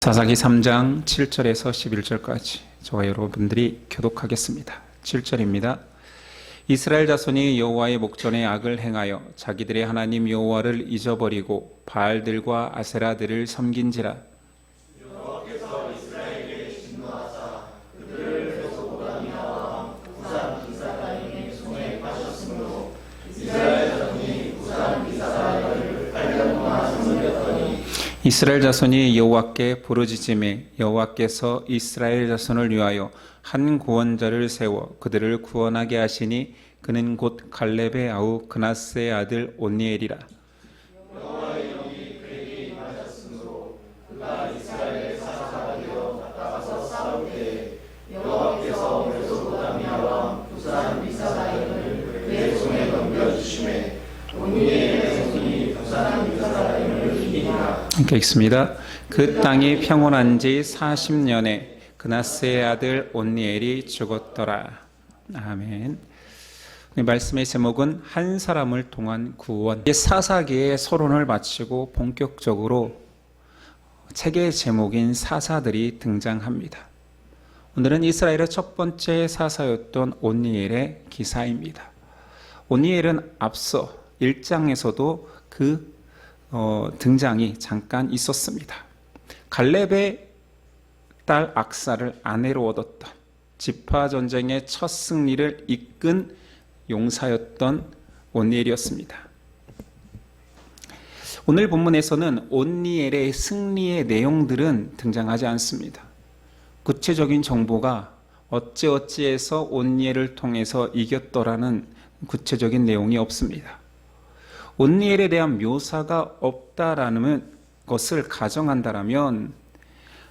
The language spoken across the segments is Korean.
사사기 3장 7절에서 11절까지 저와 여러분들이 교독하겠습니다. 7절입니다. 이스라엘 자손이 여호와의 목전에 악을 행하여 자기들의 하나님 여호와를 잊어버리고 바알들과 아세라들을 섬긴지라. 여호와께서 이스라엘에게 진노하사 그들을 메소포타미아와 구산 리사다임의 손에 파셨으므로 이스라엘 자손이 구산 리사다임을 8년 동안 섬겼더니 이스라엘 자손이 여호와께 부르짖음에 여호와께서 이스라엘 자손을 위하여 한 구원자를 세워 그들을 구원하게 하시니 그는 곧 갈렙의 아우 그나스의 아들 온니엘이라. 여호와의 영이 그에게 임하셨으므로 그가 이스라엘의 사사가 되어 나가서 싸울 때에 여호와께서 메소포타미아 왕 구산 리사다임을 그의 손에 넘겨주심에 온니엘의 손이 구산 리사다임을 이기니라. 함께 읽습니다. 그 땅이 평온한 지 40년에 그나스의 아들 온니엘이 죽었더라. 아멘. 말씀의 제목은 한 사람을 통한 구원. 사사기의 서론을 마치고 본격적으로 책의 제목인 사사들이 등장합니다. 오늘은 이스라엘의 첫 번째 사사였던 온니엘의 기사입니다. 온니엘은 앞서 1장에서도 그 등장이 잠깐 있었습니다. 갈렙의 딸 악사를 아내로 얻었던 지파 전쟁의 첫 승리를 이끈 용사였던 온니엘이었습니다. 오늘 본문에서는 온니엘의 승리의 내용들은 등장하지 않습니다. 구체적인 정보가 어찌어찌해서 온니엘을 통해서 이겼더라는 구체적인 내용이 없습니다. 온니엘에 대한 묘사가 없다라는 것을 가정한다면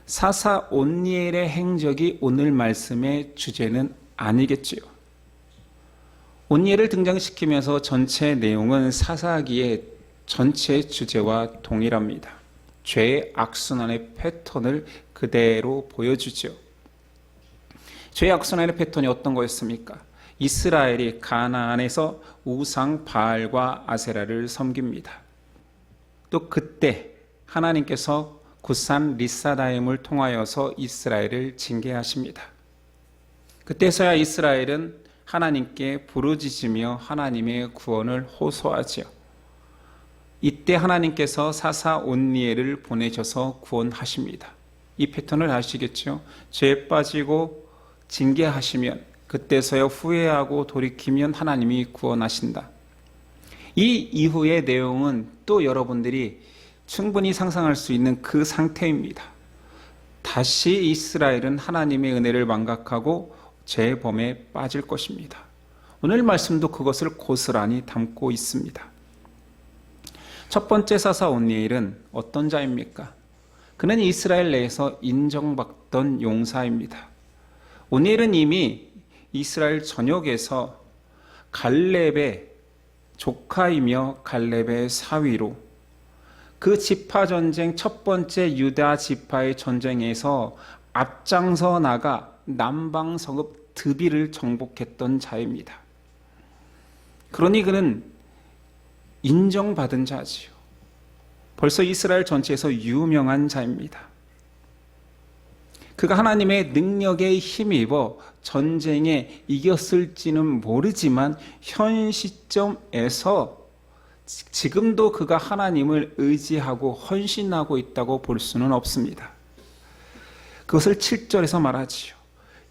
사사 온니엘의 행적이 오늘 말씀의 주제는 아니겠지요. 온니엘을 등장시키면서 전체 내용은 사사기의 전체 주제와 동일합니다. 죄의 악순환의 패턴을 그대로 보여주죠. 죄의 악순환의 패턴이 어떤 거였습니까? 이스라엘이 가나안에서 우상 바알과 아세라를 섬깁니다. 또 그때 하나님께서 구산 리사다임을 통하여서 이스라엘을 징계하십니다. 그때서야 이스라엘은 하나님께 부르짖으며 하나님의 구원을 호소하지요. 이때 하나님께서 사사 온니엘을 보내셔서 구원하십니다. 이 패턴을 아시겠죠? 죄에 빠지고 징계하시면 그때서야 후회하고 돌이키면 하나님이 구원하신다. 이 이후의 내용은 또 여러분들이 충분히 상상할 수 있는 그 상태입니다. 다시 이스라엘은 하나님의 은혜를 망각하고 죄범에 빠질 것입니다. 오늘 말씀도 그것을 고스란히 담고 있습니다. 첫 번째 사사 온니엘은 어떤 자입니까? 그는 이스라엘 내에서 인정받던 용사입니다. 온니엘은 이미 이스라엘 전역에서 갈렙의 조카이며 갈렙의 사위로 그 지파 전쟁 첫 번째 유다 지파의 전쟁에서 앞장서 나가 남방 성읍 드비를 정복했던 자입니다. 그러니 그는 인정받은 자지요. 벌써 이스라엘 전체에서 유명한 자입니다. 그가 하나님의 능력에 힘입어 전쟁에 이겼을지는 모르지만 현 시점에서 지금도 그가 하나님을 의지하고 헌신하고 있다고 볼 수는 없습니다. 그것을 7절에서 말하지요.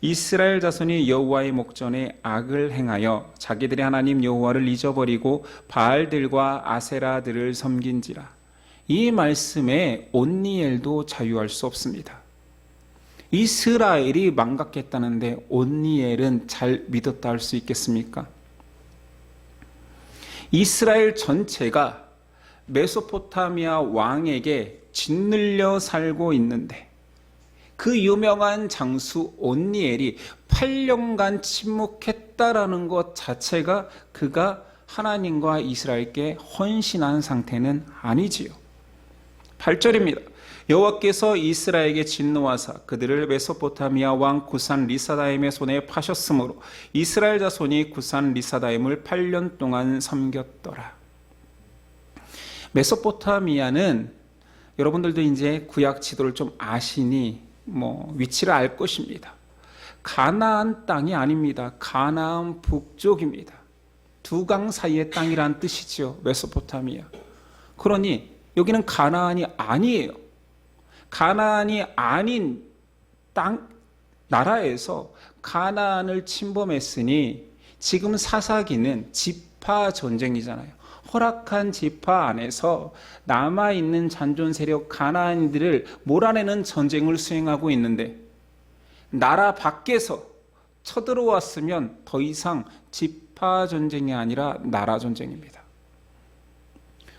이스라엘 자손이 여호와의 목전에 악을 행하여 자기들의 하나님 여호와를 잊어버리고 바알들과 아세라들을 섬긴지라. 이 말씀에 온니엘도 자유할 수 없습니다. 이스라엘이 망각했다는데 온니엘은 잘 믿었다 할 수 있겠습니까? 이스라엘 전체가 메소포타미아 왕에게 짓눌려 살고 있는데 그 유명한 장수 온니엘이 8년간 침묵했다라는 것 자체가 그가 하나님과 이스라엘께 헌신한 상태는 아니지요. 8절입니다. 여호와께서 이스라엘에게 진노하사 그들을 메소포타미아 왕 구산 리사다임의 손에 파셨으므로 이스라엘 자손이 구산 리사다임을 8년 동안 섬겼더라. 메소포타미아는 여러분들도 이제 구약 지도를 좀 아시니 위치를 알 것입니다. 가나안 땅이 아닙니다. 가나안 북쪽입니다. 두 강 사이의 땅이란 뜻이지요. 메소포타미아. 그러니 여기는 가나안이 아니에요. 가나안이 아닌 나라에서 가나안을 침범했으니 지금 사사기는 지파 전쟁이잖아요. 허락한 지파 안에서 남아있는 잔존 세력 가나안인들을 몰아내는 전쟁을 수행하고 있는데, 나라 밖에서 쳐들어왔으면 더 이상 지파 전쟁이 아니라 나라 전쟁입니다.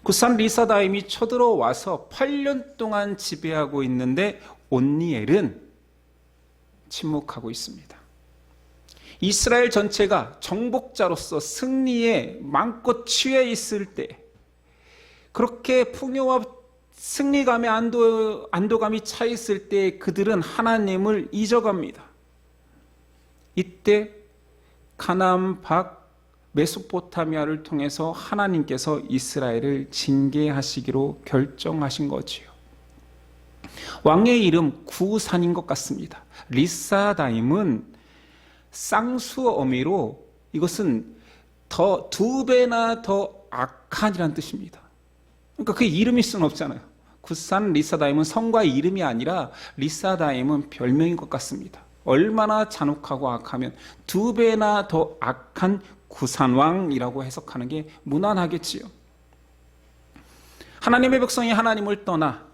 굿산 리사다임이 쳐들어와서 8년 동안 지배하고 있는데 온니엘은 침묵하고 있습니다. 이스라엘 전체가 정복자로서 승리에 마음껏 취해 있을 때, 그렇게 풍요와 승리감에 안도감이 차 있을 때 그들은 하나님을 잊어갑니다. 이때 가나안 밖 메소포타미아를 통해서 하나님께서 이스라엘을 징계하시기로 결정하신 거지요. 왕의 이름 구산인 것 같습니다. 리사다임은 쌍수 어미로 이것은 두 배나 더 악한이라는 뜻입니다. 그러니까 그 이름일 수는 없잖아요. 굿산 리사다임은 성과의 이름이 아니라 리사다임은 별명인 것 같습니다. 얼마나 잔혹하고 악하면 두 배나 더 악한 구산왕이라고 해석하는 게 무난하겠지요. 하나님의 백성이 하나님을 떠나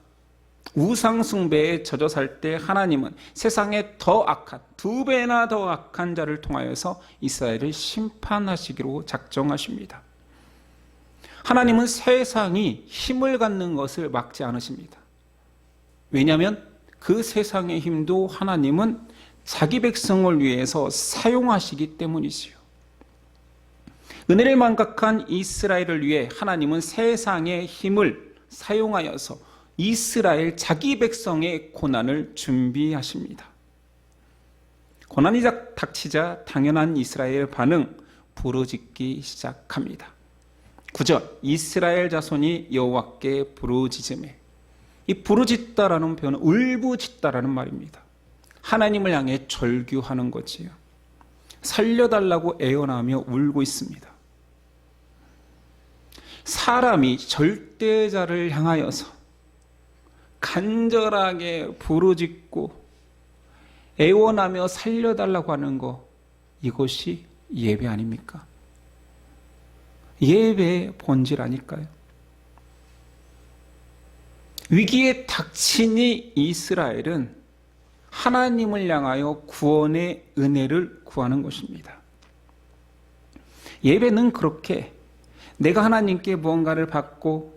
우상숭배에 젖어 살 때 하나님은 세상에 더 악한, 두 배나 더 악한 자를 통하여서 이스라엘을 심판하시기로 작정하십니다. 하나님은 세상이 힘을 갖는 것을 막지 않으십니다. 왜냐하면 그 세상의 힘도 하나님은 자기 백성을 위해서 사용하시기 때문이지요. 은혜를 망각한 이스라엘을 위해 하나님은 세상의 힘을 사용하여서 이스라엘 자기 백성의 고난을 준비하십니다. 고난이 닥치자 당연한 이스라엘 반응, 부르짖기 시작합니다. 9절, 이스라엘 자손이 여호와께 부르짖음에. 이 부르짖다라는 표현은 울부짖다라는 말입니다. 하나님을 향해 절규하는 거지요. 살려달라고 애원하며 울고 있습니다. 사람이 절대자를 향하여서 간절하게 부르짖고 애원하며 살려달라고 하는 거, 이것이 예배 아닙니까? 예배의 본질 아닐까요? 위기에 닥치니 이스라엘은 하나님을 향하여 구원의 은혜를 구하는 것입니다. 예배는 그렇게 내가 하나님께 무언가를 받고,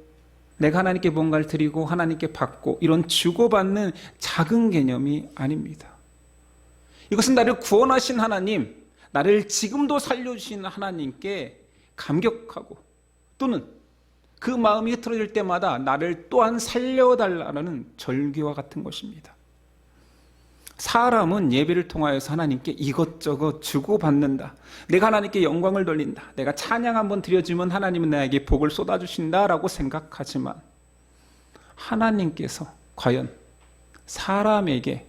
내가 하나님께 무언가를 드리고 하나님께 받고, 이런 주고받는 작은 개념이 아닙니다. 이것은 나를 구원하신 하나님, 나를 지금도 살려주신 하나님께 감격하고, 또는 그 마음이 흐트러질 때마다 나를 또한 살려달라는 절규와 같은 것입니다. 사람은 예배를 통하여서 하나님께 이것저것 주고받는다. 내가 하나님께 영광을 돌린다. 내가 찬양 한번 드려주면 하나님은 나에게 복을 쏟아주신다라고 생각하지만, 하나님께서 과연 사람에게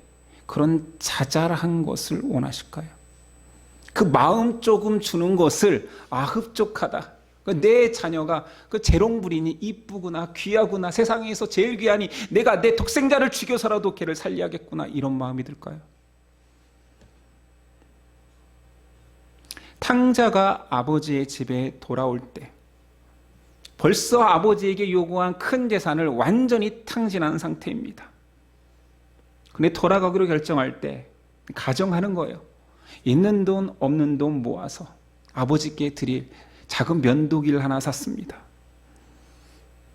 그런 자잘한 것을 원하실까요? 그 마음 조금 주는 것을 흡족하다. 내 자녀가 그 재롱부리니 이쁘구나, 귀하구나, 세상에서 제일 귀하니 내가 내 독생자를 죽여서라도 걔를 살려야겠구나, 이런 마음이 들까요? 탕자가 아버지의 집에 돌아올 때 벌써 아버지에게 요구한 큰 재산을 완전히 탕진한 상태입니다. 근데 돌아가기로 결정할 때 가정하는 거예요. 있는 돈 없는 돈 모아서 아버지께 드릴 작은 면도기를 하나 샀습니다.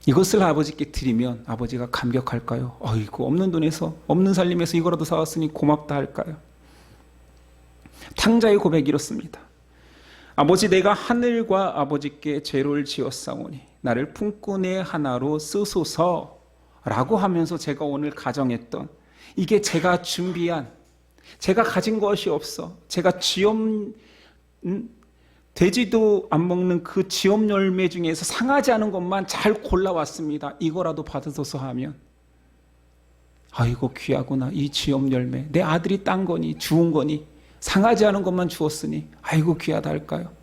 이것을 아버지께 드리면 아버지가 감격할까요? 어이구, 없는 돈에서, 없는 살림에서 이거라도 사왔으니 고맙다 할까요? 탕자의 고백이 이렇습니다. 아버지, 내가 하늘과 아버지께 죄를 지었사오니 나를 품꾼의 하나로 쓰소서 라고 하면서 제가 오늘 가정했던, 이게 제가 준비한, 제가 가진 것이 없어, 제가 돼지도 안 먹는 그 지엄 열매 중에서 상하지 않은 것만 잘 골라왔습니다. 이거라도 받으소서 하면 아이고 귀하구나, 이 지업 열매 내 아들이 딴 거니 주운 거니, 상하지 않은 것만 주었으니 아이고 귀하다 할까요?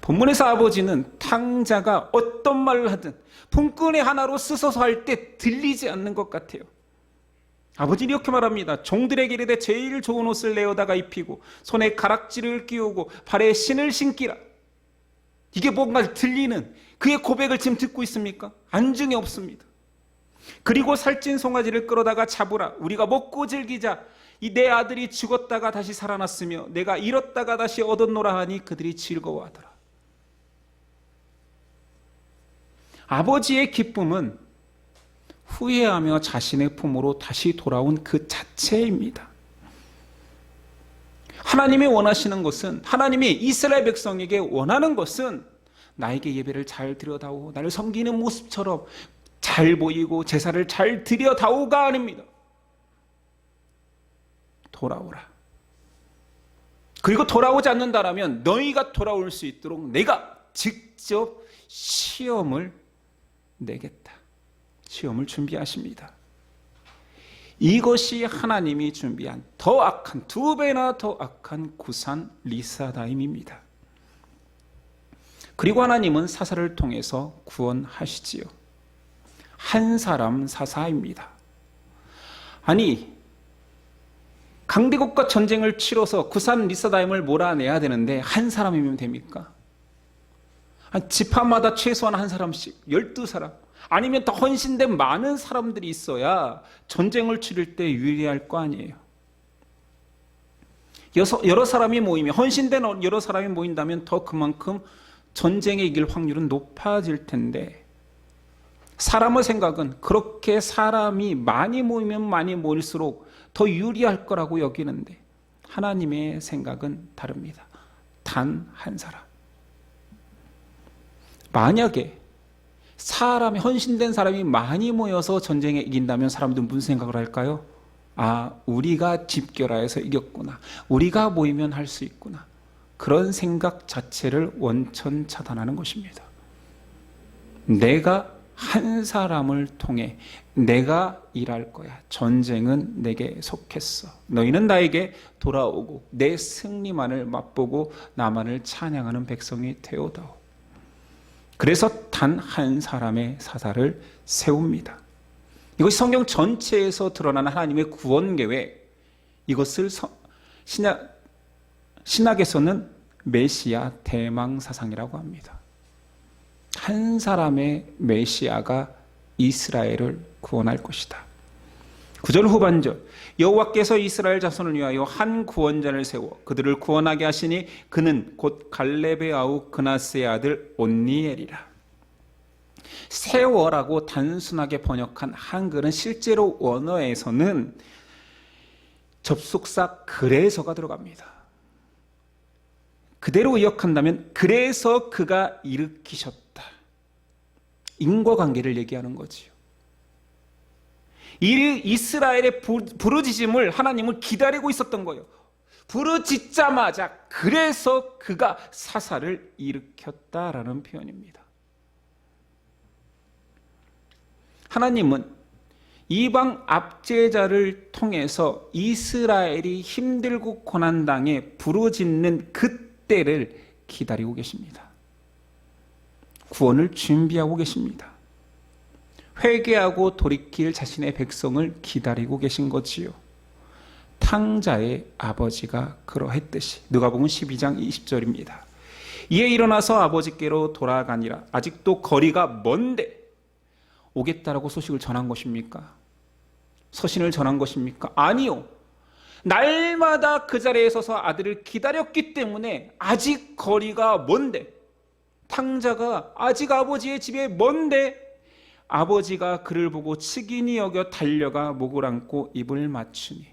본문에서 아버지는 탕자가 어떤 말을 하든 품꾼의 하나로 쓰서서 할 때 들리지 않는 것 같아요. 아버지는 이렇게 말합니다. 종들에게 이르되 제일 좋은 옷을 내어다가 입히고 손에 가락지를 끼우고 발에 신을 신기라. 이게 뭔가 들리는 그의 고백을 지금 듣고 있습니까? 안중에 없습니다. 그리고 살찐 송아지를 끌어다가 잡으라. 우리가 먹고 즐기자. 이 내 아들이 죽었다가 다시 살아났으며 내가 잃었다가 다시 얻었노라 하니 그들이 즐거워하더라. 아버지의 기쁨은 후회하며 자신의 품으로 다시 돌아온 그 자체입니다. 하나님이 원하시는 것은, 하나님이 이스라엘 백성에게 원하는 것은 나에게 예배를 잘 드려다오, 나를 섬기는 모습처럼 잘 보이고 제사를 잘 드려다오가 아닙니다. 돌아오라. 그리고 돌아오지 않는다라면 너희가 돌아올 수 있도록 내가 직접 시험을 내겠다. 시험을 준비하십니다. 이것이 하나님이 준비한 더 악한, 2배나 더 악한 구산 리사다임입니다. 그리고 하나님은 사사를 통해서 구원하시지요. 한 사람 사사입니다. 아니, 강대국과 전쟁을 치러서 구산 리사다임을 몰아내야 되는데 한 사람이면 됩니까? 지파마다 최소한 한 사람씩, 12사람, 아니면 더 헌신된 많은 사람들이 있어야 전쟁을 치를 때 유리할 거 아니에요. 여러 사람이 모이면, 헌신된 여러 사람이 모인다면 더 그만큼 전쟁에 이길 확률은 높아질 텐데, 사람의 생각은 그렇게 사람이 많이 모이면 많이 모일수록 더 유리할 거라고 여기는데, 하나님의 생각은 다릅니다. 단 한 사람. 만약에 사람이, 헌신된 사람이 많이 모여서 전쟁에 이긴다면 사람들은 무슨 생각을 할까요? 아, 우리가 집결하여서 이겼구나. 우리가 모이면 할 수 있구나. 그런 생각 자체를 원천 차단하는 것입니다. 내가 한 사람을 통해 내가 일할 거야. 전쟁은 내게 속했어. 너희는 나에게 돌아오고 내 승리만을 맛보고 나만을 찬양하는 백성이 되어다오. 그래서 단 한 사람의 사사를 세웁니다. 이것이 성경 전체에서 드러나는 하나님의 구원 계획, 이것을 신학에서는 메시아 대망사상이라고 합니다. 한 사람의 메시아가 이스라엘을 구원할 것이다. 9절 후반절, 여호와께서 이스라엘 자손을 위하여 한 구원자를 세워 그들을 구원하게 하시니 그는 곧 갈렙의 아우 그나스의 아들 온니엘이라. 세워라고 단순하게 번역한 한글은 실제로 원어에서는 접속사 그래서가 들어갑니다. 그대로 의역한다면 그래서 그가 일으키셨다. 인과관계를 얘기하는 거지요. 이 이스라엘의 부르짖음을 하나님은 기다리고 있었던 거예요. 부르짖자마자 그래서 그가 사사를 일으켰다라는 표현입니다. 하나님은 이방 압제자를 통해서 이스라엘이 힘들고 고난당해 부르짖는 그때를 기다리고 계십니다. 구원을 준비하고 계십니다. 회개하고 돌이킬 자신의 백성을 기다리고 계신 거지요. 탕자의 아버지가 그러했듯이. 누가복음 12장 20절입니다. 이에 일어나서 아버지께로 돌아가니라. 아직도 거리가 먼데 오겠다라고 소식을 전한 것입니까? 서신을 전한 것입니까? 아니요. 날마다 그 자리에 서서 아들을 기다렸기 때문에 아직 거리가 먼데, 탕자가 아직 아버지의 집에 먼데 아버지가 그를 보고 측은히 여겨 달려가 목을 안고 입을 맞추니.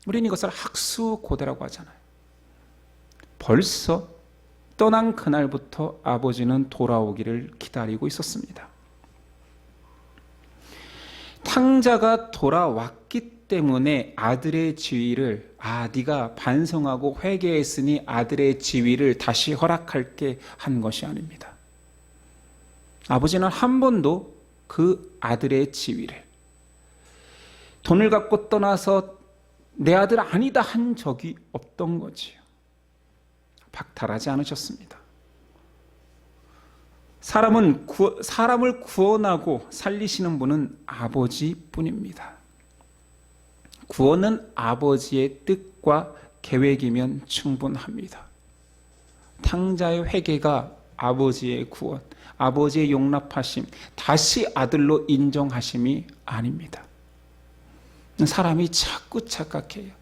우리는 이것을 학수고대라고 하잖아요. 벌써 떠난 그날부터 아버지는 돌아오기를 기다리고 있었습니다. 탕자가 돌아왔기 때문에 아들의 지위를, 네가 반성하고 회개했으니 아들의 지위를 다시 허락할게 한 것이 아닙니다. 아버지는 한 번도 그 아들의 지위를, 돈을 갖고 떠나서 내 아들 아니다 한 적이 없던 거지요. 박탈하지 않으셨습니다. 사람을 구원하고 살리시는 분은 아버지뿐입니다. 구원은 아버지의 뜻과 계획이면 충분합니다. 탕자의 회개가 아버지의 구원, 아버지의 용납하심, 다시 아들로 인정하심이 아닙니다. 사람이 자꾸 착각해요.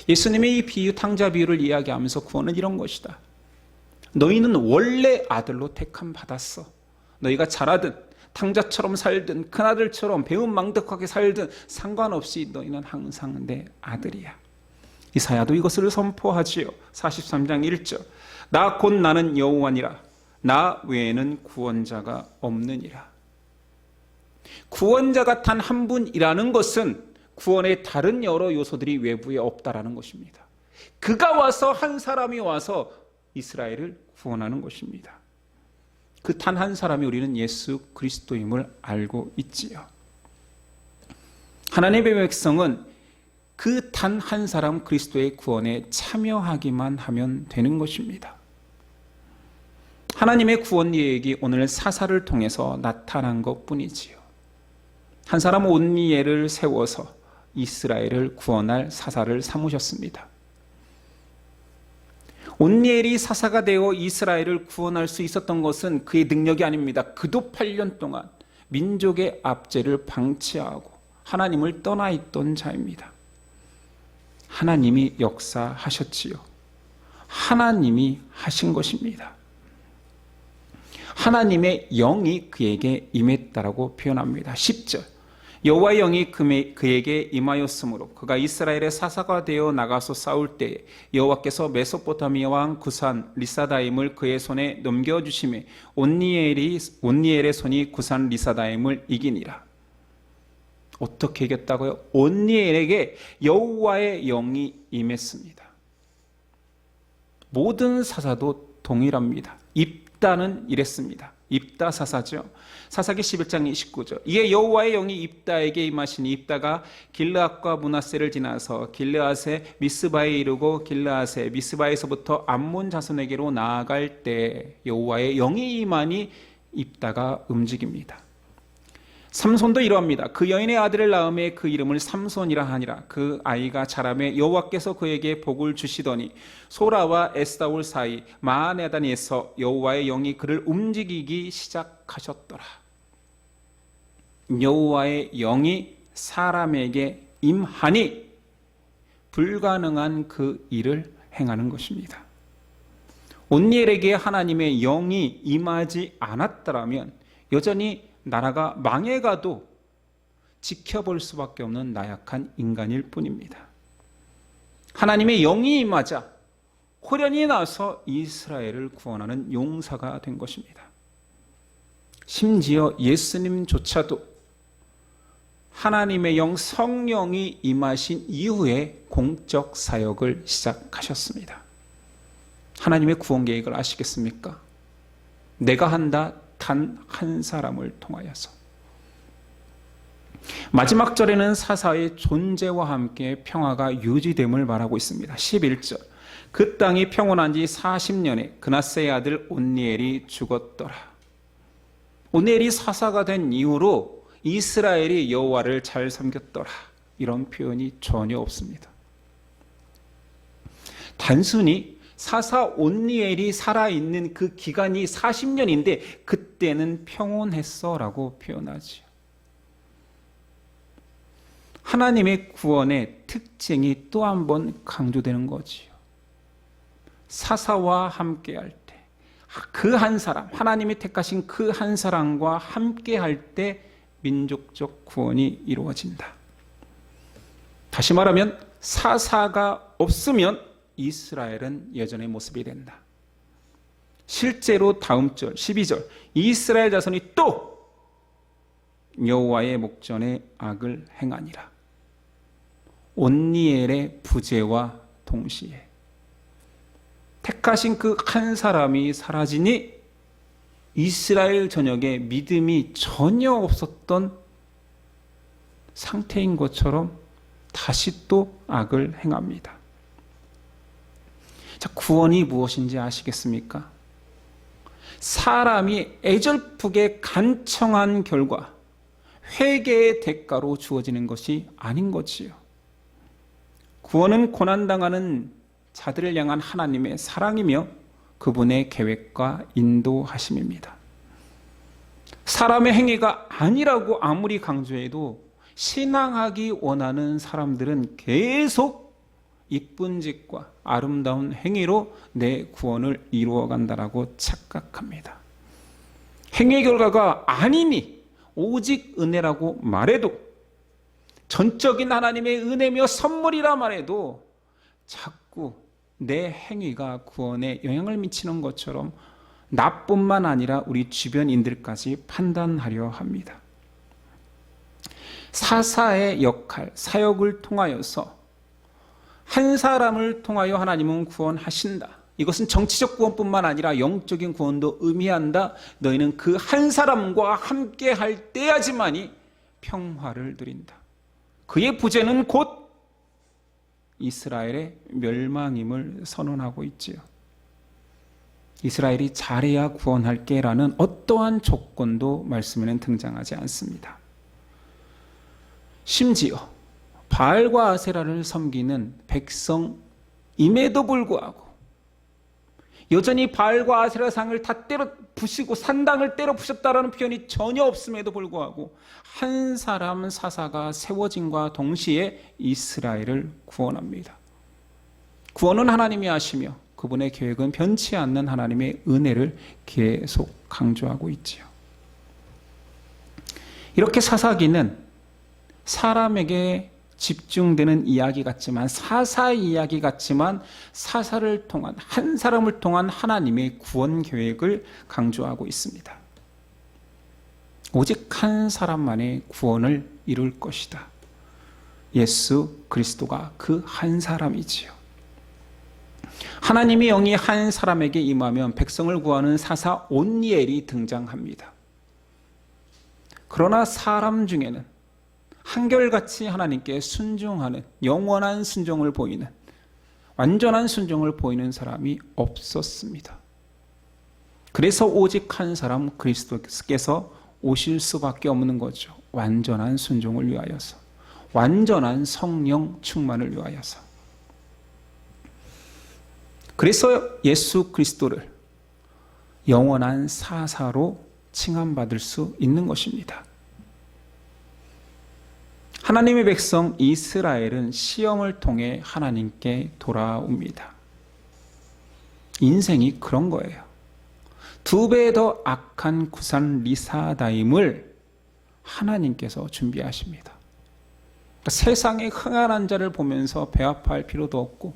예수님의 이 비유, 탕자 비유를 이야기하면서 구원은 이런 것이다. 너희는 원래 아들로 택함 받았어. 너희가 잘하든 탕자처럼 살든 큰아들처럼 배은망덕하게 살든 상관없이 너희는 항상 내 아들이야. 이사야도 이것을 선포하지요. 43장 1절. 나 곧 나는 여호와니라. 나 외에는 구원자가 없느니라. 구원자가 단 한 분이라는 것은 구원의 다른 여러 요소들이 외부에 없다라는 것입니다. 그가 와서, 한 사람이 와서 이스라엘을 구원하는 것입니다. 그 단 한 사람이 우리는 예수 그리스도임을 알고 있지요. 하나님의 백성은 그 단 한 사람 그리스도의 구원에 참여하기만 하면 되는 것입니다. 하나님의 구원 계획이 오늘 사사를 통해서 나타난 것뿐이지요. 한 사람 온니엘을 세워서 이스라엘을 구원할 사사를 삼으셨습니다. 온니엘이 사사가 되어 이스라엘을 구원할 수 있었던 것은 그의 능력이 아닙니다. 그도 8년 동안 민족의 압제를 방치하고 하나님을 떠나 있던 자입니다. 하나님이 역사하셨지요. 하나님이 하신 것입니다. 하나님의 영이 그에게 임했다라고 표현합니다. 10절. 여호와의 영이 그에게 임하였으므로 그가 이스라엘의 사사가 되어 나가서 싸울 때에 여호와께서 메소포타미아 왕 구산 리사다임을 그의 손에 넘겨주심에 온니엘의 손이 구산 리사다임을 이기니라. 어떻게 이겼다고요? 온니엘에게 여호와의 영이 임했습니다. 모든 사사도 동일합니다. 입다는 이랬습니다. 입다 사사죠. 사사기 11장 29절. 이에 여호와의 영이 입다에게 임하시니 입다가 길르앗과 므낫세를 지나서 길르앗의 미스바에 이르고 길르앗의 미스바에서부터 암몬 자손에게로 나아갈 때 여호와의 영이 임하니 입다가 움직입니다. 삼손도 이러합니다. 그 여인의 아들을 낳음에 그 이름을 삼손이라 하니라. 그 아이가 자라매 여호와께서 그에게 복을 주시더니 소라와 에스다올 사이 마하네단에서 여호와의 영이 그를 움직이기 시작하셨더라. 여호와의 영이 사람에게 임하니 불가능한 그 일을 행하는 것입니다. 온니엘에게 하나님의 영이 임하지 않았더라면 여전히 나라가 망해가도 지켜볼 수밖에 없는 나약한 인간일 뿐입니다. 하나님의 영이 임하자 호련히 나서 이스라엘을 구원하는 용사가 된 것입니다. 심지어 예수님조차도 하나님의 영 성령이 임하신 이후에 공적 사역을 시작하셨습니다. 하나님의 구원 계획을 아시겠습니까? 내가 한다 단 한 사람을 통하여서. 마지막 절에는 사사의 존재와 함께 평화가 유지됨을 말하고 있습니다. 11절. 그 땅이 평온한 지 40년에 그나세의 아들 온니엘이 죽었더라. 온니엘이 사사가 된 이후로 이스라엘이 여호와를 잘 섬겼더라. 이런 표현이 전혀 없습니다. 단순히 사사 온니엘이 살아있는 그 기간이 40년인데 그때는 평온했어 라고 표현하죠. 하나님의 구원의 특징이 또 한 번 강조되는 거지요. 사사와 함께할 때, 그 한 사람, 하나님이 택하신 그 한 사람과 함께할 때 민족적 구원이 이루어진다. 다시 말하면 사사가 없으면 이스라엘은 예전의 모습이 된다. 실제로 다음 절 12절 이스라엘 자손이 또 여호와의 목전에 악을 행하니라. 온니엘의 부재와 동시에 택하신 그 한 사람이 사라지니 이스라엘 전역에 믿음이 전혀 없었던 상태인 것처럼 다시 또 악을 행합니다. 자, 구원이 무엇인지 아시겠습니까? 사람이 애절프게 간청한 결과 회개의 대가로 주어지는 것이 아닌 거지요. 구원은 고난당하는 자들을 향한 하나님의 사랑이며 그분의 계획과 인도하심입니다. 사람의 행위가 아니라고 아무리 강조해도 신앙하기 원하는 사람들은 계속 이쁜 짓과 아름다운 행위로 내 구원을 이루어간다라고 착각합니다. 행위의 결과가 아니니 오직 은혜라고 말해도, 전적인 하나님의 은혜며 선물이라 말해도 자꾸 내 행위가 구원에 영향을 미치는 것처럼 나뿐만 아니라 우리 주변인들까지 판단하려 합니다. 사사의 역할, 사역을 통하여서 한 사람을 통하여 하나님은 구원하신다. 이것은 정치적 구원뿐만 아니라 영적인 구원도 의미한다. 너희는 그 한 사람과 함께 할 때야지만이 평화를 누린다. 그의 부재는 곧 이스라엘의 멸망임을 선언하고 있지요. 이스라엘이 잘해야 구원할게라는 어떠한 조건도 말씀에는 등장하지 않습니다. 심지어 바알과 아세라를 섬기는 백성임에도 불구하고 여전히 바알과 아세라 상을 다 때려 부시고 산당을 때려 부셨다라는 표현이 전혀 없음에도 불구하고 한 사람 사사가 세워짐과 동시에 이스라엘을 구원합니다. 구원은 하나님이 하시며 그분의 계획은 변치 않는 하나님의 은혜를 계속 강조하고 있지요. 이렇게 사사기는 사람에게 집중되는 이야기 같지만, 사사 이야기 같지만 사사를 통한, 한 사람을 통한 하나님의 구원 계획을 강조하고 있습니다. 오직 한 사람만의 구원을 이룰 것이다. 예수 그리스도가 그 한 사람이지요. 하나님의 영이 한 사람에게 임하면 백성을 구하는 사사 온니엘이 등장합니다. 그러나 사람 중에는 한결같이 하나님께 순종하는, 영원한 순종을 보이는, 완전한 순종을 보이는 사람이 없었습니다. 그래서 오직 한 사람 그리스도께서 오실 수밖에 없는 거죠. 완전한 순종을 위하여서, 완전한 성령 충만을 위하여서. 그래서 예수 그리스도를 영원한 사사로 칭함받을 수 있는 것입니다. 하나님의 백성 이스라엘은 시험을 통해 하나님께 돌아옵니다. 인생이 그런 거예요. 2배 더 악한 구산 리사다임을 하나님께서 준비하십니다. 그러니까 세상의 흥한한 자를 보면서 배 아파할 필요도 없고,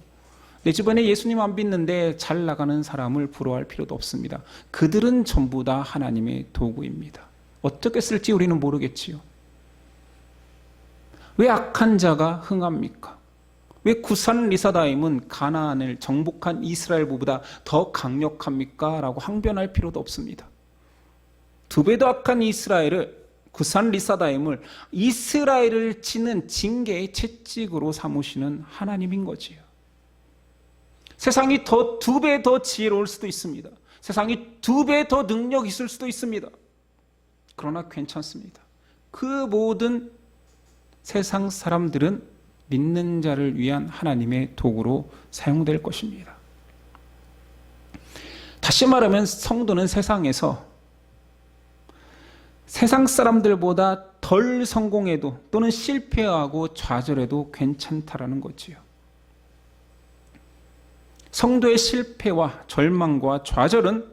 내 주변에 예수님 안 믿는데 잘 나가는 사람을 부러워할 필요도 없습니다. 그들은 전부 다 하나님의 도구입니다. 어떻게 쓸지 우리는 모르겠지요. 왜 악한 자가 흥합니까? 왜 구산 리사다임은 가나안을 정복한 이스라엘보다 더 강력합니까? 라고 항변할 필요도 없습니다. 2배 더 악한 이스라엘을, 구산 리사다임을 이스라엘을 치는 징계의 채찍으로 삼으시는 하나님인 거지요. 세상이 2배 더 지혜로울 수도 있습니다. 세상이 2배 더 능력 있을 수도 있습니다. 그러나 괜찮습니다. 그 모든 세상 사람들은 믿는 자를 위한 하나님의 도구로 사용될 것입니다. 다시 말하면 성도는 세상에서 세상 사람들보다 덜 성공해도 또는 실패하고 좌절해도 괜찮다라는 거지요. 성도의 실패와 절망과 좌절은,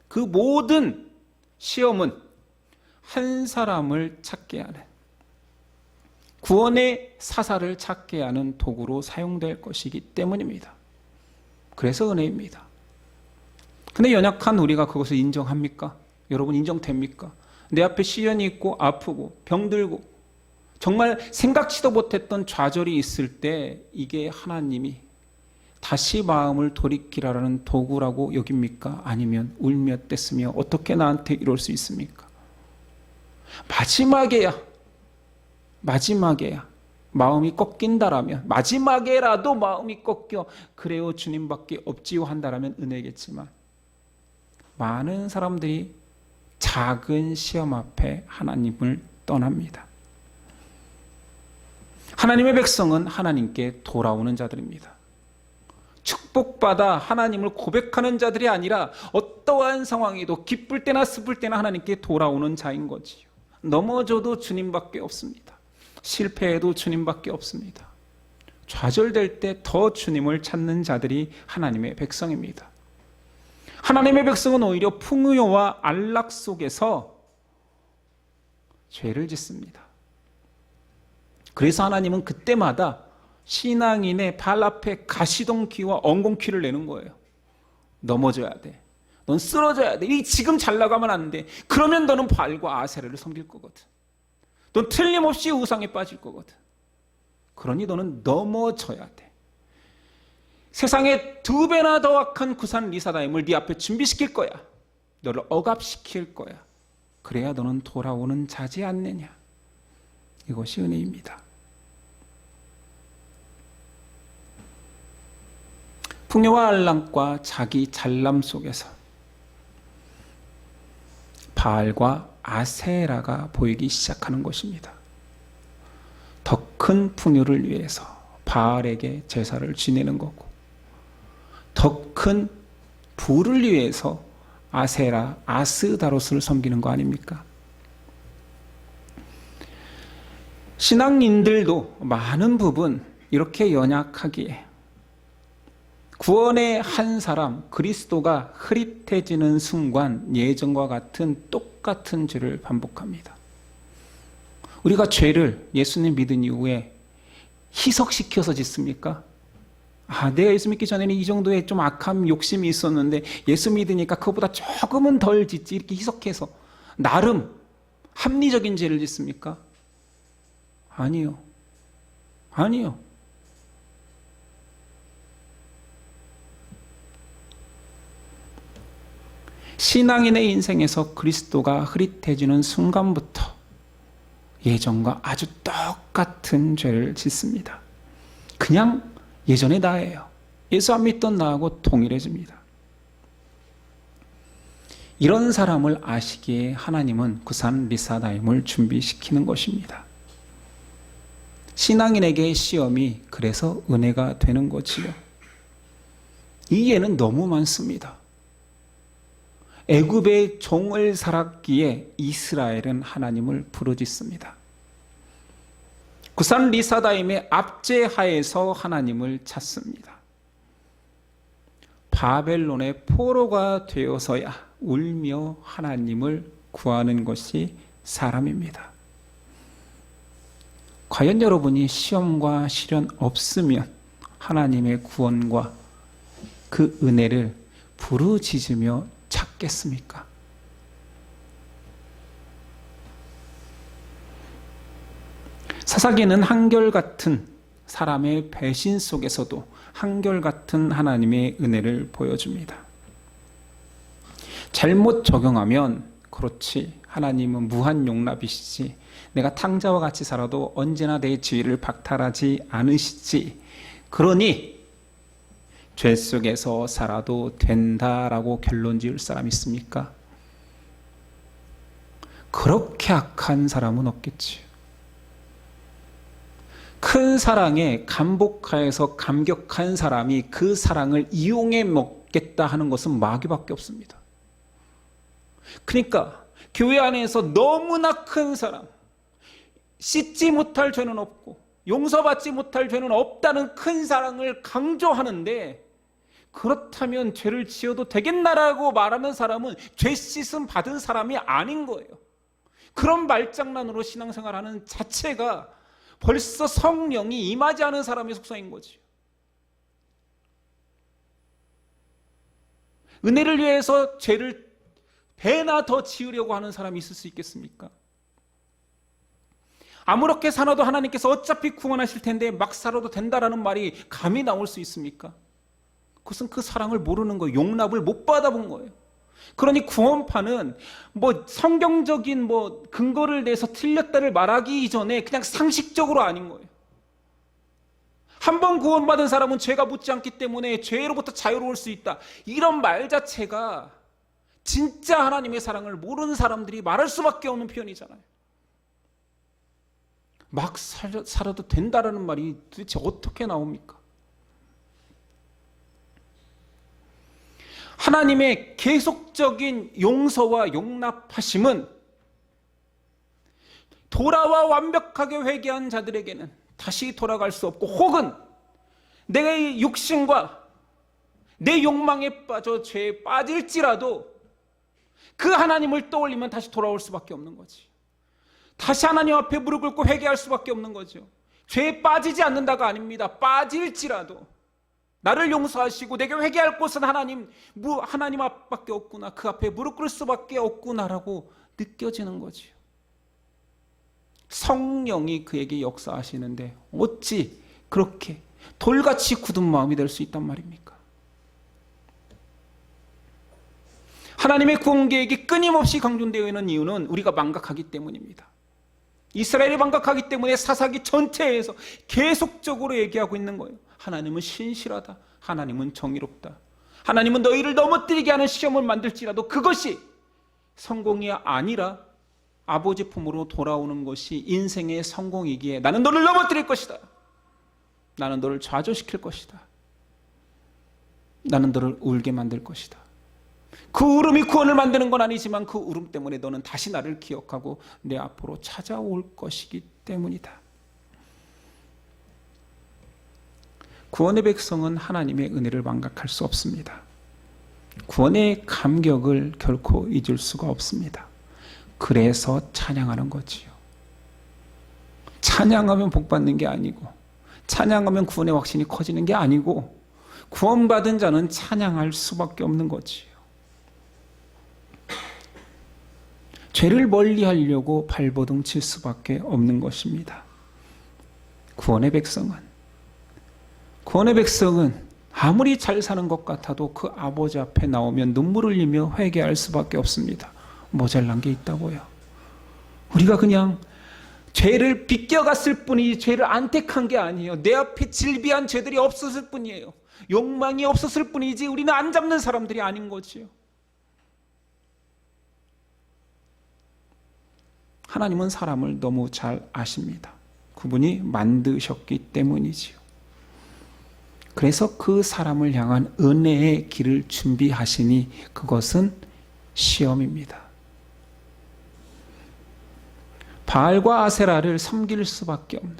그 모든 시험은 한 사람을 찾게 하는, 구원의 사사를 찾게 하는 도구로 사용될 것이기 때문입니다. 그래서 은혜입니다. 근데 연약한 우리가 그것을 인정합니까? 여러분, 인정됩니까? 내 앞에 시련이 있고 아프고 병들고 정말 생각지도 못했던 좌절이 있을 때 이게 하나님이 다시 마음을 돌이키라는 도구라고 여깁니까? 아니면 울며 떼쓰며 어떻게 나한테 이럴 수 있습니까? 마지막에야 마음이 꺾인다라면, 마지막에라도 마음이 꺾여 그래요 주님밖에 없지요 한다라면 은혜겠지만, 많은 사람들이 작은 시험 앞에 하나님을 떠납니다. 하나님의 백성은 하나님께 돌아오는 자들입니다. 축복받아 하나님을 고백하는 자들이 아니라 어떠한 상황에도 기쁠 때나 슬플 때나 하나님께 돌아오는 자인 거지요. 넘어져도 주님밖에 없습니다. 실패해도 주님밖에 없습니다. 좌절될 때 더 주님을 찾는 자들이 하나님의 백성입니다. 하나님의 백성은 오히려 풍요와 안락 속에서 죄를 짓습니다. 그래서 하나님은 그때마다 신앙인의 발 앞에 가시덤귀와 엉겅퀴를 내는 거예요. 넘어져야 돼. 넌 쓰러져야 돼. 지금 잘 나가면 안 돼. 그러면 너는 바알과 아세라를 섬길 거거든. 넌 틀림없이 우상에 빠질 거거든. 그러니 너는 넘어져야 돼. 세상에 2배나 더 악한 구산 리사다임을 네 앞에 준비시킬 거야. 너를 억압시킬 거야. 그래야 너는 돌아오는 자지 않느냐. 이것이 은혜입니다. 풍요와 안락과 자기 잘남 속에서 바알과 아세라가 보이기 시작하는 것입니다. 더 큰 풍요를 위해서 바알에게 제사를 지내는 거고, 더 큰 부를 위해서 아세라, 아스다로스를 섬기는 거 아닙니까? 신앙인들도 많은 부분 이렇게 연약하기에 구원의 한 사람 그리스도가 흐릿해지는 순간 예전과 같은 똑같은 죄를 반복합니다. 우리가 죄를 예수님 믿은 이후에 희석시켜서 짓습니까? 내가 예수 믿기 전에는 이 정도의 좀 악함, 욕심이 있었는데 예수 믿으니까 그것보다 조금은 덜 짓지, 이렇게 희석해서 나름 합리적인 죄를 짓습니까? 아니요. 아니요. 신앙인의 인생에서 그리스도가 흐릿해지는 순간부터 예전과 아주 똑같은 죄를 짓습니다. 그냥 예전의 나예요. 예수 안 믿던 나하고 동일해집니다. 이런 사람을 아시기에 하나님은 구산 리사다임을 준비시키는 것입니다. 신앙인에게 시험이 그래서 은혜가 되는 거지요. 이 예는 너무 많습니다. 애굽의 종을 살았기에 이스라엘은 하나님을 부르짖습니다. 구산 리사다임의 압제하에서 하나님을 찾습니다. 바벨론의 포로가 되어서야 울며 하나님을 구하는 것이 사람입니다. 과연 여러분이 시험과 시련 없으면 하나님의 구원과 그 은혜를 부르짖으며 찾겠습니까? 사사기는 한결같은 사람의 배신 속에서도 한결같은 하나님의 은혜를 보여줍니다. 잘못 적용하면 그렇지, 하나님은 무한 용납이시지, 내가 탕자와 같이 살아도 언제나 내 지위를 박탈하지 않으시지, 그러니 죄 속에서 살아도 된다라고 결론 지을 사람 있습니까? 그렇게 악한 사람은 없겠지요. 큰 사랑에 감복하여서 감격한 사람이 그 사랑을 이용해 먹겠다 하는 것은 마귀밖에 없습니다. 그러니까 교회 안에서 너무나 큰 사랑, 씻지 못할 죄는 없고 용서받지 못할 죄는 없다는 큰 사랑을 강조하는데, 그렇다면 죄를 지어도 되겠나라고 말하는 사람은 죄 씻음 받은 사람이 아닌 거예요. 그런 말장난으로 신앙생활하는 자체가 벌써 성령이 임하지 않은 사람의 속성인 거지. 은혜를 위해서 죄를 배나 더 지으려고 하는 사람이 있을 수 있겠습니까? 아무렇게 살아도 하나님께서 어차피 구원하실 텐데 막 살아도 된다라는 말이 감히 나올 수 있습니까? 그것은 그 사랑을 모르는 거예요. 용납을 못 받아본 거예요. 그러니 구원파는 성경적인 근거를 내서 틀렸다를 말하기 이전에 그냥 상식적으로 아닌 거예요. 한 번 구원받은 사람은 죄가 묻지 않기 때문에 죄로부터 자유로울 수 있다. 이런 말 자체가 진짜 하나님의 사랑을 모르는 사람들이 말할 수밖에 없는 표현이잖아요. 막 살아도 된다라는 말이 도대체 어떻게 나옵니까? 하나님의 계속적인 용서와 용납하심은 돌아와 완벽하게 회개한 자들에게는 다시 돌아갈 수 없고, 혹은 내 육신과 내 욕망에 빠져 죄에 빠질지라도 그 하나님을 떠올리면 다시 돌아올 수밖에 없는 거지. 다시 하나님 앞에 무릎 꿇고 회개할 수밖에 없는 거죠. 죄에 빠지지 않는다가 아닙니다. 빠질지라도 나를 용서하시고 내게 회개할 곳은 하나님 앞밖에 없구나, 그 앞에 무릎 꿇을 수밖에 없구나라고 느껴지는 거지요. 성령이 그에게 역사하시는데 어찌 그렇게 돌같이 굳은 마음이 될 수 있단 말입니까? 하나님의 구원 계획이 끊임없이 강조되어 있는 이유는 우리가 망각하기 때문입니다. 이스라엘이 망각하기 때문에 사사기 전체에서 계속적으로 얘기하고 있는 거예요. 하나님은 신실하다, 하나님은 정의롭다, 하나님은 너희를 넘어뜨리게 하는 시험을 만들지라도 그것이 성공이 아니라 아버지 품으로 돌아오는 것이 인생의 성공이기에 나는 너를 넘어뜨릴 것이다, 나는 너를 좌절시킬 것이다, 나는 너를 울게 만들 것이다. 그 울음이 구원을 만드는 건 아니지만 그 울음 때문에 너는 다시 나를 기억하고 내 앞으로 찾아올 것이기 때문이다. 구원의 백성은 하나님의 은혜를 망각할 수 없습니다. 구원의 감격을 결코 잊을 수가 없습니다. 그래서 찬양하는 거지요. 찬양하면 복받는 게 아니고, 찬양하면 구원의 확신이 커지는 게 아니고, 구원받은 자는 찬양할 수밖에 없는 거지요. 죄를 멀리하려고 발버둥 칠 수밖에 없는 것입니다. 구원의 백성은 아무리 잘 사는 것 같아도 그 아버지 앞에 나오면 눈물을 흘리며 회개할 수밖에 없습니다. 모자란 게 있다고요. 우리가 그냥 죄를 비껴갔을 뿐이지 죄를 안 택한 게 아니에요. 내 앞에 질비한 죄들이 없었을 뿐이에요. 욕망이 없었을 뿐이지 우리는 안 잡는 사람들이 아닌 거지요. 하나님은 사람을 너무 잘 아십니다. 그분이 만드셨기 때문이지요. 그래서 그 사람을 향한 은혜의 길을 준비하시니 그것은 시험입니다. 바알과 아세라를 섬길 수밖에 없는,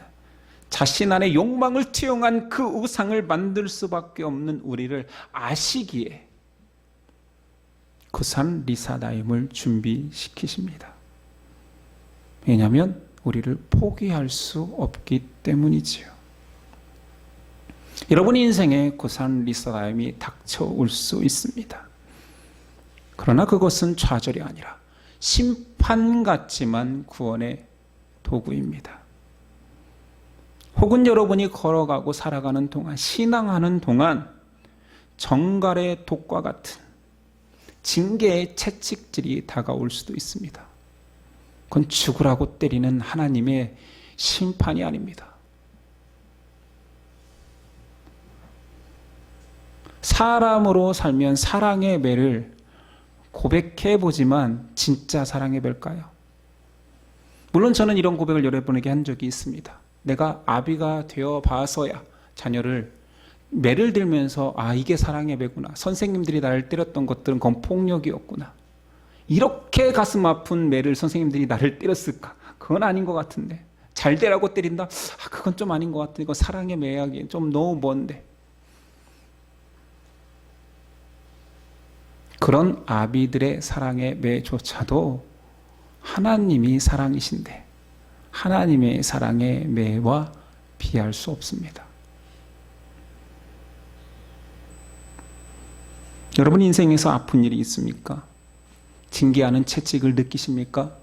자신 안에 욕망을 투영한 그 우상을 만들 수밖에 없는 우리를 아시기에 그 산 리사다임을 준비시키십니다. 왜냐하면 우리를 포기할 수 없기 때문이지요. 여러분 인생에 고산 리사다임이 닥쳐올 수 있습니다. 그러나 그것은 좌절이 아니라 심판 같지만 구원의 도구입니다. 혹은 여러분이 걸어가고 살아가는 동안, 신앙하는 동안 정갈의 독과 같은 징계의 채찍질이 다가올 수도 있습니다. 그건 죽으라고 때리는 하나님의 심판이 아닙니다. 사람으로 살면 사랑의 매를 고백해보지만 진짜 사랑의 매일까요? 물론 저는 이런 고백을 여러분에게 한 적이 있습니다. 내가 아비가 되어 봐서야 자녀를 매를 들면서 이게 사랑의 매구나, 선생님들이 나를 때렸던 것들은 그건 폭력이었구나, 이렇게 가슴 아픈 매를 선생님들이 나를 때렸을까? 그건 아닌 것 같은데. 잘 되라고 때린다? 그건 좀 아닌 것 같은데. 이건 사랑의 매약이 좀 너무 먼데. 그런 아비들의 사랑의 매조차도 하나님이 사랑이신데 하나님의 사랑의 매와 비할 수 없습니다. 여러분 인생에서 아픈 일이 있습니까? 징계하는 채찍을 느끼십니까?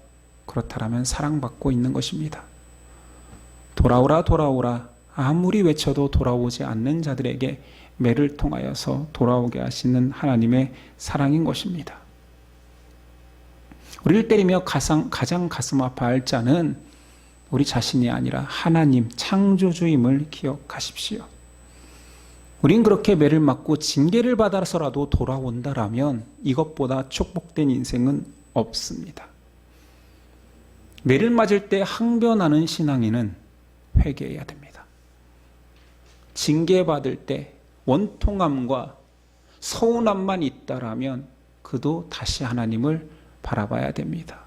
그렇다면 사랑받고 있는 것입니다. 돌아오라 돌아오라 아무리 외쳐도 돌아오지 않는 자들에게 매를 통하여서 돌아오게 하시는 하나님의 사랑인 것입니다. 우리를 때리며 가장 가슴 아파할 자는 우리 자신이 아니라 하나님 창조주임을 기억하십시오. 우린 그렇게 매를 맞고 징계를 받아서라도 돌아온다라면 이것보다 축복된 인생은 없습니다. 매를 맞을 때 항변하는 신앙인은 회개해야 됩니다. 징계받을 때 원통함과 서운함만 있다라면 그도 다시 하나님을 바라봐야 됩니다.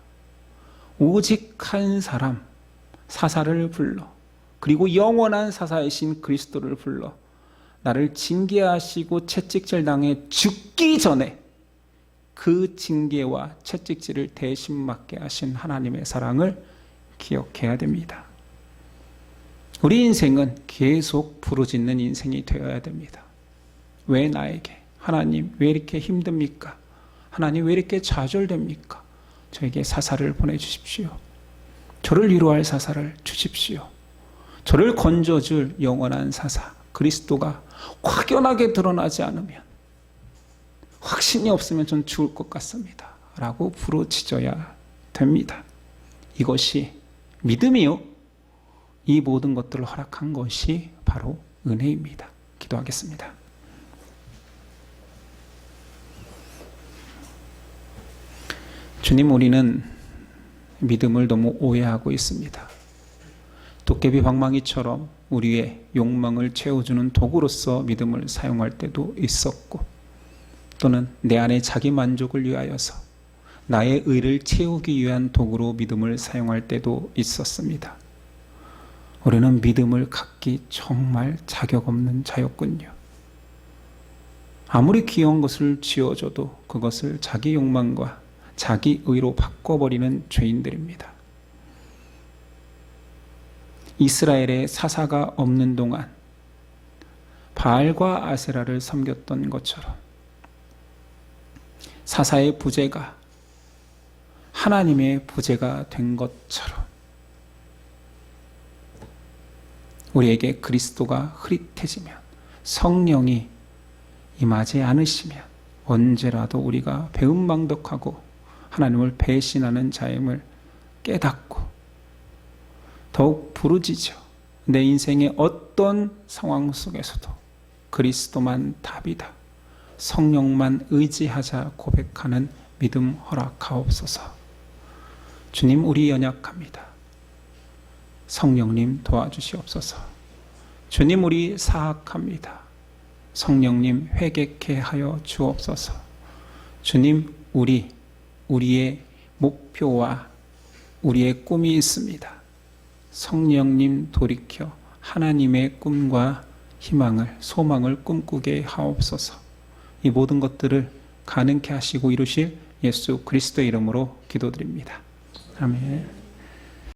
오직 한 사람, 사사를 불러, 그리고 영원한 사사이신 그리스도를 불러 나를 징계하시고 채찍질 당해 죽기 전에 그 징계와 채찍질을 대신 맞게 하신 하나님의 사랑을 기억해야 됩니다. 우리 인생은 계속 부르짖는 인생이 되어야 됩니다. 왜 나에게? 하나님 왜 이렇게 힘듭니까? 하나님 왜 이렇게 좌절됩니까? 저에게 사사를 보내주십시오. 저를 위로할 사사를 주십시오. 저를 건져줄 영원한 사사 그리스도가 확연하게 드러나지 않으면, 확신이 없으면 전 죽을 것 같습니다 라고 부르짖어야 됩니다. 이것이 믿음이요, 이 모든 것들을 허락한 것이 바로 은혜입니다. 기도하겠습니다. 주님, 우리는 믿음을 너무 오해하고 있습니다. 도깨비 방망이처럼 우리의 욕망을 채워주는 도구로서 믿음을 사용할 때도 있었고, 또는 내 안에 자기 만족을 위하여서 나의 의를 채우기 위한 도구로 믿음을 사용할 때도 있었습니다. 우리는 믿음을 갖기 정말 자격 없는 자였군요. 아무리 귀여운 것을 쥐어줘도 그것을 자기 욕망과 자기 의로 바꿔버리는 죄인들입니다. 이스라엘에 사사가 없는 동안 바알과 아세라를 섬겼던 것처럼 사사의 부재가 하나님의 부재가 된 것처럼 우리에게 그리스도가 흐릿해지면, 성령이 임하지 않으시면 언제라도 우리가 배은망덕하고 하나님을 배신하는 자임을 깨닫고 더욱 부르짖어 내 인생의 어떤 상황 속에서도 그리스도만 답이다, 성령만 의지하자 고백하는 믿음 허락하옵소서. 주님, 우리 연약합니다. 성령님 도와주시옵소서. 주님, 우리 사악합니다. 성령님 회개케 하여 주옵소서. 주님, 우리의 목표와 우리의 꿈이 있습니다. 성령님 돌이켜 하나님의 꿈과 희망을, 소망을 꿈꾸게 하옵소서. 이 모든 것들을 가능케 하시고 이루실 예수 그리스도의 이름으로 기도드립니다. 아멘.